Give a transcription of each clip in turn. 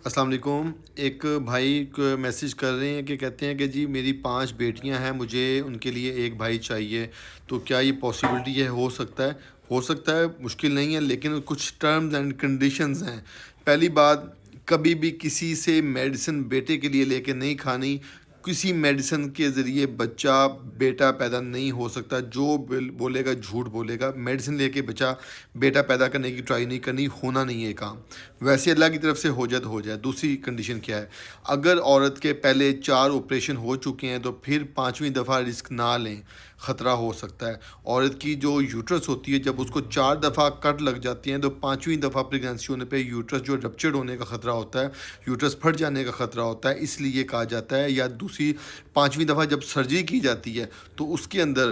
السلام علیکم۔ ایک بھائی کو میسج کر رہے ہیں کہ کہتے ہیں کہ جی میری 5 بیٹیاں ہیں، مجھے ان کے لیے ایک بھائی چاہیے، تو کیا یہ پاسبلٹی ہے؟ ہو سکتا ہے، ہو سکتا ہے، مشکل نہیں ہے، لیکن کچھ ٹرمز اینڈ کنڈیشنز ہیں۔ پہلی بات، کبھی بھی کسی سے میڈیسن بیٹے کے لیے لے کے نہیں کھانی۔ کسی میڈیسن کے ذریعے بچہ بیٹا پیدا نہیں ہو سکتا۔ جو بولے گا جھوٹ بولے گا۔ میڈیسن لے کے بچہ بیٹا پیدا کرنے کی ٹرائی نہیں کرنی، ہونا نہیں ہے کام۔ ویسے اللہ کی طرف سے ہو جائے تو ہو جائے۔ دوسری کنڈیشن کیا ہے؟ اگر عورت کے پہلے 4 آپریشن ہو چکے ہیں تو پھر 5ویں دفعہ رسک نہ لیں، خطرہ ہو سکتا ہے۔ عورت کی جو یوٹرس ہوتی ہے، جب اس کو 4 دفعہ کٹ لگ جاتی ہیں تو 5ویں دفعہ پریگنینسی ہونے پہ یوٹرس جو رپچرڈ ہونے کا خطرہ ہوتا ہے، یوٹرس پھٹ جانے کا خطرہ ہوتا ہے۔ اس لیے کہا جاتا ہے، یا دوسری 5ویں دفعہ جب سرجری کی جاتی ہے تو اس کے اندر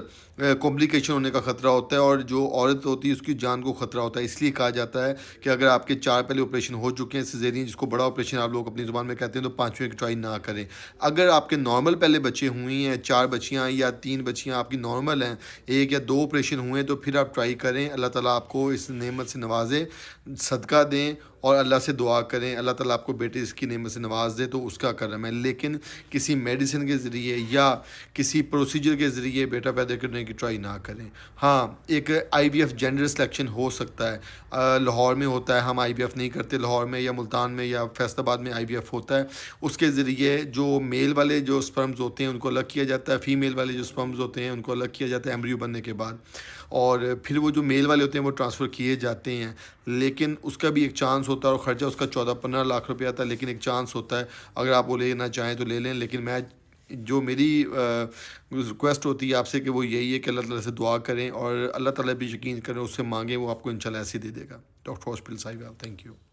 کمپلیکیشن ہونے کا خطرہ ہوتا ہے، اور جو عورت ہوتی ہے اس کی جان کو خطرہ ہوتا ہے۔ اس لیے کہا جاتا ہے کہ اگر آپ کے 4 پہلے آپریشن ہو چکے ہیں سیزیرین، جس کو بڑا آپریشن آپ لوگ اپنی زبان میں کہتے ہیں، تو 5ویں کی ٹرائی نہ کریں۔ اگر آپ کے نارمل پہلے بچے ہوئی ہیں، 4 بچیاں یا 3 بچیاں آپ کی نارمل ہیں، 1 یا 2 آپریشن ہوئے ہیں، تو پھر آپ ٹرائی کریں۔ اللہ تعالیٰ آپ کو اس نعمت سے نوازے، صدقہ دیں اور اللہ سے دعا کریں اللہ تعالیٰ آپ کو بیٹے اس کی نعمت سے نواز دے، تو اس کا کرم ہے۔ لیکن کسی میڈیسن کے ذریعے یا کسی پروسیجر کے ذریعے بیٹا پیدا کرنے کی ٹرائی نہ کریں۔ ہاں، ایک آئی وی ایف جینڈر سلیکشن ہو سکتا ہے، لاہور میں ہوتا ہے۔ ہم آئی وی ایف نہیں کرتے لاہور میں، یا ملتان میں یا فیصل آباد میں آئی وی ایف ہوتا ہے۔ اس کے ذریعے جو میل والے جو سپرمز ہوتے ہیں ان کو الگ کیا جاتا ہے، فیمیل والے جو سپرمز ہوتے ہیں ان کو الگ کیا جاتا ہے ایمبریو بننے کے بعد، اور پھر وہ جو میل والے ہوتے ہیں وہ ٹرانسفر کیے جاتے ہیں۔ لیکن اس کا بھی ایک چانس ہوتا ہے، اور خرچہ اس کا 14-15 لاکھ روپے آتا ہے، لیکن ایک چانس ہوتا ہے۔ اگر آپ وہ لینا چاہیں تو لے لیں، لیکن جو میری ریکویسٹ ہوتی ہے آپ سے کہ وہ یہی ہے کہ اللہ تعالیٰ سے دعا کریں، اور اللہ تعالیٰ بھی یقین کریں، اس سے مانگیں، وہ آپ کو انشاءاللہ ایسے دے دے گا۔ ڈاکٹر ہاسپٹل صاحب، تھینک یو۔